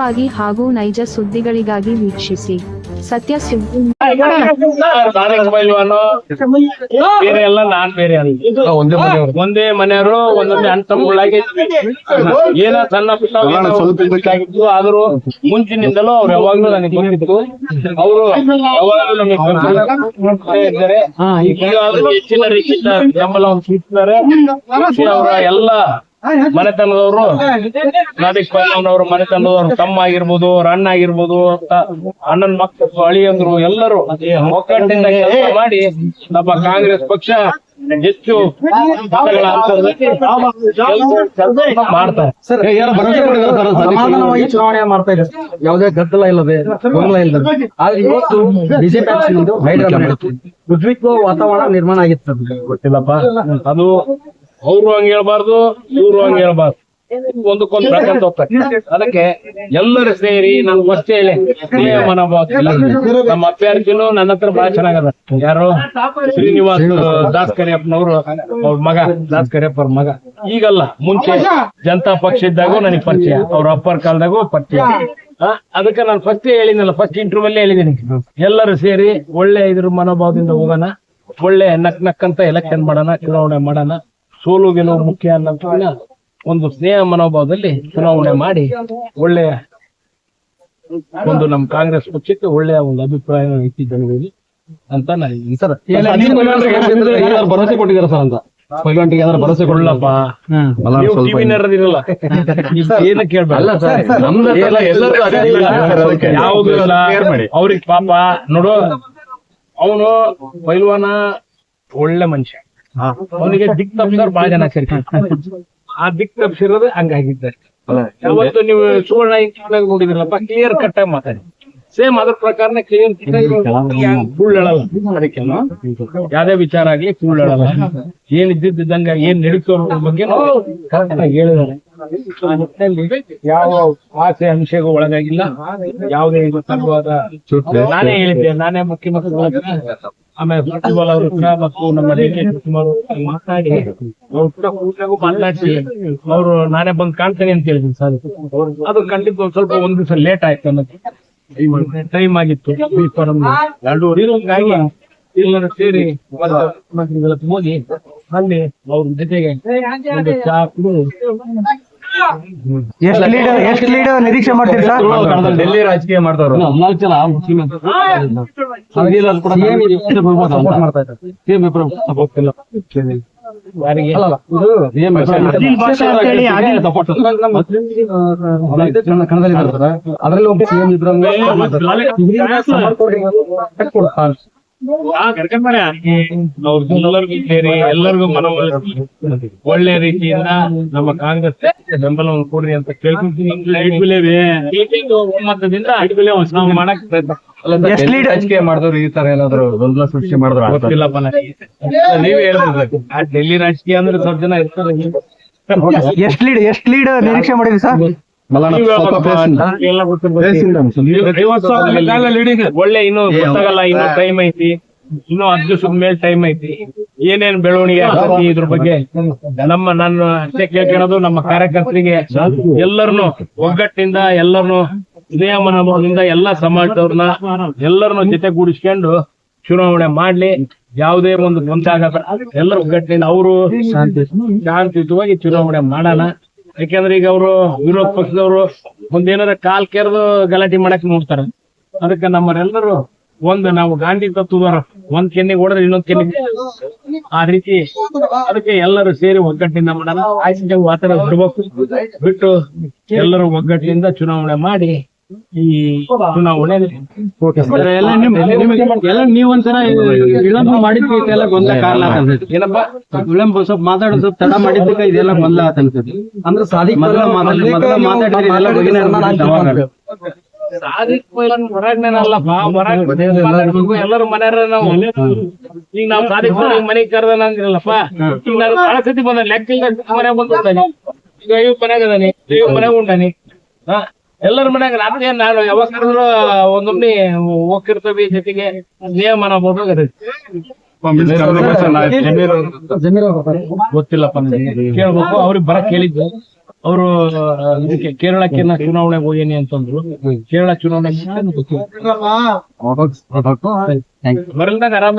ವಾಗಿ ಹಾಗೂ ನೈಜ ಸುದ್ದಿಗಳಿಗಾಗಿ ವೀಕ್ಷಿಸಿ ಸತ್ಯ ಸುದ್ದಿ. ಬೇರೆ ಎಲ್ಲ ನಾನ್ ಬೇರೆ ಅಲ್ಲ, ಒಂದೇ ಮನೆಯವರು ಒಂದೊಂದೇ ಅಣ್ಣ ತಮ್ಮಗಳಾಗಿ ಏನೋ ಸಣ್ಣ ಪುಟ್ಟ ಆಗಿತ್ತು. ಆದ್ರೂ ಮುಂಚಿನಿಂದಲೂ ಅವ್ರು ಯಾವಾಗ್ಲೂ ನನಗೆ ಬಂದಿತ್ತು. ಅವರು ಯಾವಾಗ್ಲೂ ನಮಗೆ ಇದ್ದಾರೆ. ಈಗಾದ್ರೂ ಹೆಚ್ಚಿನ ರೀತಿಯಿಂದ ಬೆಂಬಲವನ್ನು ಸೂಚಿಸಿದ್ದಾರೆ. ಅವರ ಎಲ್ಲ ಮನೆತನದವರು ನಾದಿಕ್ ಪೈಲ್ವಾನ್ ಮನೆತನದವರು ತಮ್ಮ ಆಗಿರ್ಬೋದು, ಅವ್ರ ಅಣ್ಣ ಆಗಿರ್ಬೋದು, ಅಣ್ಣನ ಮಕ್ಕಳು, ಅಳಿಯಂದ್ರು ಎಲ್ಲರೂ ಒಗ್ಗಟ್ಟಿನಿಂದ ಕೆಲಸ ಮಾಡಿ ನಮ್ಮ ಕಾಂಗ್ರೆಸ್ ಪಕ್ಷ ಹೆಚ್ಚು ಮತಗಳ ಅಂತರದಲ್ಲಿ ಮಾಡ್ತಾರೆ. ಸಮಾಧಾನವಾಗಿ ಚುನಾವಣೆ ಮಾಡ್ತಾ ಇದೆ, ಯಾವುದೇ ಗದ್ದಲ ಇಲ್ಲದೆ ಗೊಂದಲ ಇಲ್ಲದೆ. ಆದ್ರೆ ಇವತ್ತು ಬಿಜೆಪಿ ಉದ್ವಿಗ್ನ ವಾತಾವರಣ ನಿರ್ಮಾಣ ಆಗಿತ್ತು. ಗೊತ್ತಿಲ್ಲಪ್ಪ, ಅದು ಅವ್ರು ಹಂಗ ಹೇಳ್ಬಾರ್ದು, ಇವ್ರು ಹಂಗ ಹೇಳ್ಬಾರ್ದು, ಒಂದಕ್ಕೊಂದು ಪ್ರಕಂತ ಹೋಗ್ತಾರೆ. ಅದಕ್ಕೆ ಎಲ್ಲರೂ ಸೇರಿ ನಾನು ಫಸ್ಟ್ ಹೇಳಿ ನಮ್ಮ ಅಭ್ಯರ್ಥಿನೂ ನನ್ನ ಹತ್ರ ಬಹಳ ಚೆನ್ನಾಗದ. ಯಾರು ಶ್ರೀನಿವಾಸ್ ದಾಸ್ ಕರಿಯಪ್ಪನವರು, ಅವ್ರ ಮಗ ದಾಸ್ ಕರಿಯಪ್ಪ ಅವ್ರ ಮಗ. ಈಗಲ್ಲ, ಮುಂಚೆ ಜನತಾ ಪಕ್ಷ ಇದ್ದಾಗೂ ನನಗೆ ಪರಿಚಯ, ಅವ್ರ ಅಪ್ಪರ ಕಾಲದಾಗೂ ಪರಿಚಯ. ಅದಕ್ಕೆ ನಾನು ಫಸ್ಟ್ ಹೇಳಿದ್ನಲ್ಲ, ಫಸ್ಟ್ ಇಂಟರ್ವ್ಯೂ ಅಲ್ಲೇ ಹೇಳಿದೀನಿ, ಎಲ್ಲರೂ ಸೇರಿ ಒಳ್ಳೆ ಇದ್ರ ಮನೋಭಾವದಿಂದ ಹೋಗೋಣ, ಒಳ್ಳೆ ನಕ್ ಅಂತ ಎಲೆಕ್ಷನ್ ಮಾಡೋಣ, ಚುನಾವಣೆ ಮಾಡೋಣ. ಸೋಲು ಗೆಲುವು ಮುಖ್ಯ ಅನ್ನೋ ಒಂದು ಸ್ನೇಹ ಮನೋಭಾವದಲ್ಲಿ ಚುನಾವಣೆ ಮಾಡಿ ಒಳ್ಳೆಯ ಒಂದು ನಮ್ಮ ಕಾಂಗ್ರೆಸ್ ಪಕ್ಷಕ್ಕೆ ಒಳ್ಳೆಯ ಒಂದು ಅಭಿಪ್ರಾಯ ಇಟ್ಟಿದ್ದೇನೆ ಅಂತ ನಾನು ಸರ್ ಭರವಸೆ ಕೊಟ್ಟಿದ್ದಾರೆ ಸರ್ ಅಂತ. ಪೈಲ್ವಾನ್ಗೆ ಭರವಸೆ ಕೊಡಲಪ್ಪ, ಟಿವಿನರದಿರಲ್ಲ, ಏನ ಕೇಳ್ಬೇಕಲ್ಲ ಯಾವುದು ಇಲ್ಲ ಅವ್ರಿಗೆ. ಪಾಪ ನೋಡು, ಅವನು ಪೈಲ್ವಾನ ಒಳ್ಳೆ ಮನುಷ್ಯ, ಅವನಿಗೆ ದಿಕ್ ತಪ್ಪಿಸೋರು ಬಹಳ ಜನ ಸೇರ್ತಾರೆ. ಆ ದಿಕ್ ತಪ್ಪಿಸಿರೋದು ಹಂಗಾಗಿದ್ದಾರೆ. ಯಾವತ್ತು ನೀವು ಸುವರ್ಣ ನೋಡಿದ್ರಲ್ಲಪ್ಪ, ಕ್ಲಿಯರ್ ಕಟ್ ಆಗಿ ಮಾತಾಡಿ, ಸೇಮ್ ಅದ್ರ ಪ್ರಕಾರನೇ ಕ್ಲಿಯರ್ ಸುಳ್ಳು ಹೇಳಲ್ಲ. ಅದಕ್ಕೆಲ್ಲ ಯಾವ್ದೇ ವಿಚಾರ ಆಗ್ಲಿ ಸುಳ್ಳು ಹೇಳಲ್ಲ. ಏನ್ ಇದ್ದಿದ್ದಂಗ ಏನ್ ನಡೀತೋ ಬಗ್ಗೆ ಹೇಳಿದಾರೆ. ಯಾವ ಆಸೆ ಅಂಶಗೂ ಒಳಗಾಗಿಲ್ಲ, ಯಾವುದೇ ತರವಾದ. ನಾನೇ ಹೇಳಿದ್ದೆ, ನಾನೇ ಮುಖ್ಯಮಂತ್ರಿ ಆಮೇಲೆ ಪ್ರತಿಭಾಲ್ ಅವರು ಮತ್ತು ನಮ್ಮ ಮಾತಾಡಿ ಅವ್ರು ಮಾತಾಡಿಸಿ ಅವರು ನಾನೇ ಬಂದು ಕಾಣ್ತೇನೆ ಅಂತ ಹೇಳಿದ್ದೀನಿ ಸರ್. ಅದು ಖಂಡಿತ ಸ್ವಲ್ಪ ಒಂದ್ ದಿವಸ ಲೇಟ್ ಆಯ್ತು ಅನ್ನೋದು, ಟೈಮ್ ಆಗಿತ್ತು. ಹೀಗಾಗಿ ಎಲ್ಲರೂ ಸೇರಿ ಹೋಗಿ ಅಲ್ಲಿ ಅವ್ರ ಜೊತೆಗೆ ಒಂದು ಚಾ ಕುಡಿದು ಎಷ್ಟು ಲೀಡರ್ ನಿರೀಕ್ಷೆ ಮಾಡ್ತೀರಿ ಸರ್? ಡೆಲ್ಲಿ ರಾಜಕೀಯ ಮಾಡ್ತಾವ್ರು 14 ಜನ ಅದರಲ್ಲಿ ಒಬ್ಬ ಸಿಎಂ ಎಲ್ಲರಿಗೂ ಸೇರಿ ಎಲ್ಲರಿಗೂ ಒಳ್ಳೆ ರೀತಿಯಿಂದ ನಮ್ಮ ಕಾಂಗ್ರೆಸ್ ಬೆಂಬಲವನ್ನು ಕೊಡ್ರಿ ಅಂತ ಕೇಳ್ಕೊಂತೀನಿ. ಒಮ್ಮತದಿಂದ ನಾವು ಮಾಡಕ್ ಪ್ರಯತ್ನ. ರಾಜಕೀಯ ಮಾಡಿದವ್ರು ಈ ತರ ಏನಾದ್ರು ಗೊಂದಲ ಸೃಷ್ಟಿ ಮಾಡಿದ್ರು ಗೊತ್ತಿಲ್ಲಪ್ಪ ನನಗೆ, ನೀವೇ ಹೇಳ್ಬೇಕು. ಆ ಡೆಲ್ಲಿ ರಾಜಕೀಯ ಅಂದ್ರೆ ಸ್ವಲ್ಪ ಜನ ಇರ್ತಾರೆ. ಎಷ್ಟು ಲೀಡ್ ನಿರೀಕ್ಷೆ ಮಾಡಿದ್ರಿ ಸರ್? ಒಳ್ಳೆ ಇನ್ನೂ ಗೊತ್ತಾಗಲ್ಲ, ಇನ್ನೂ ಟೈಮ್ ಐತಿ, ಇನ್ನೂ 10 ದಿವಸದ ಮೇಲೆ ಟೈಮ್ ಐತಿ. ಏನೇನ್ ಬೆಳವಣಿಗೆ ಆಗ್ತದೆ ಇದ್ರ ಬಗ್ಗೆ ನಾನು ಅಷ್ಟೇ ಕೇಳ್ಕೊಳ್ಳೋದು, ನಮ್ಮ ಕಾರ್ಯಕರ್ತರಿಗೆ ಎಲ್ಲರನ್ನು ಒಗ್ಗಟ್ಟಿನಿಂದ, ಎಲ್ಲರನ್ನು ಸ್ನೇಹ ಮನೋಭಾವದಿಂದ ಎಲ್ಲ ಸಮಾಜದವ್ರನ್ನ ಎಲ್ಲರನ್ನು ಜೊತೆಗೂಡಿಸ್ಕೊಂಡು ಚುನಾವಣೆ ಮಾಡ್ಲಿ. ಯಾವುದೇ ಒಂದು ಗೊಂದಲ ಆಗಬೇಡ, ಎಲ್ಲರೂ ಒಗ್ಗಟ್ಟಿನಿಂದ ಅವರು ಶಾಂತಿಯುತವಾಗಿ ಚುನಾವಣೆ ಮಾಡೋಣ. ಯಾಕೆಂದ್ರೆ ಈಗ ಅವರು ವಿರೋಧ ಪಕ್ಷದವರು ಒಂದೇನಾರ ಕಾಲ್ ಕೆರೆದು ಗಲಾಟೆ ಮಾಡಕ್ ನೋಡ್ತಾರೆ. ಅದಕ್ಕೆ ನಮ್ಮರೆಲ್ಲರೂ ನಾವು ಗಾಂಧಿ ತತ್ವದವರು ಒಂದ್ ಕೆನ್ನಿಗೆ ಹೊಡೆದ್ರೆ ಇನ್ನೊಂದ್ ಕೆನ್ನಿಗೆ, ಆ ರೀತಿ ಅದಕ್ಕೆ ಎಲ್ಲರೂ ಸೇರಿ ಒಗ್ಗಟ್ಟಿನಿಂದ ಮಾಡೋಣ. ಆಯ್ತು ವಾತಾವರಣ ಬಿಡ್ಬೇಕು, ಬಿಟ್ಟು ಎಲ್ಲರೂ ಒಗ್ಗಟ್ಟಿನಿಂದ ಚುನಾವಣೆ ಮಾಡಿ ಈ ಚುನಾವಣೆ ನೀವೊಂದ್ಸಲ ವಿಳಂಬ ಮಾಡಿದ್ವಿ, ಇದೆಲ್ಲ ಗೊಂದಲ ಕಾರಣ ಏನಪ್ಪ ವಿಳಂಬ ಸ್ವಲ್ಪ ಮಾತಾಡೋದು ಸ್ವಲ್ಪ ತಡ ಮಾಡಿದ್ದಕ್ಕೆ ಇದೆಲ್ಲ ಗೊಂದಲ ಅನ್ಸುತ್ತೆ. ಅಂದ್ರೆ ಸಾಧಿಕ್ ಸಾಧಿಕ್ ಪೈಲ್ವಾನ್ ಹೊರಗ್ನೇನಲ್ಲಪ್ಪ, ಎಲ್ಲರೂ ಮನೆಯವ್ರ ನಾವು. ಈಗ ನಾವು ಸಾಧಿಕ್ ಮನೆಗೆ ಕರೆದ ಅಂದಿರಲ್ಲಪ್ಪ, ಈಗ ನಾನು ಬಹಳ ಸತಿ ಬಂದ ಲೆಕ್ಕ ಮನೆಗೆ ಬಂದಿದ್ದಾನೆ. ಈಗ 50 ಮನೆಯಾಗ ಅದಾನೆ, 50 ಮನೆಗೆ ಉಂಟಾನೆ. ಎಲ್ಲರ ಮನ್ಯಾಗ ರಾತ್ರಿ ನಾನು ಯಾವಾಗ ಕರೆದ್ರು ಒಂದೊಮ್ಮೆ ಹೋಗಿರ್ತವಿ, ಜೊತೆಗೆ ನಿಯಮನ ಗೊತ್ತಿಲ್ಲಪ್ಪ, ಕೇಳ್ಬೇಕು. ಅವ್ರಿಗೆ ಬರಕ್ ಹೇಳಿದ್ದು ಅವರು ಇದಕ್ಕೆ ಕೇರಳಕ್ಕೆ ನಾ ಚುನಾವಣೆಗೆ ಹೋಗೇನಿ ಅಂತಂದ್ರು. ಕೇರಳ ಚುನಾವಣೆ Thank you. ಬರಲ್ದಾಗ ಆರಾಮ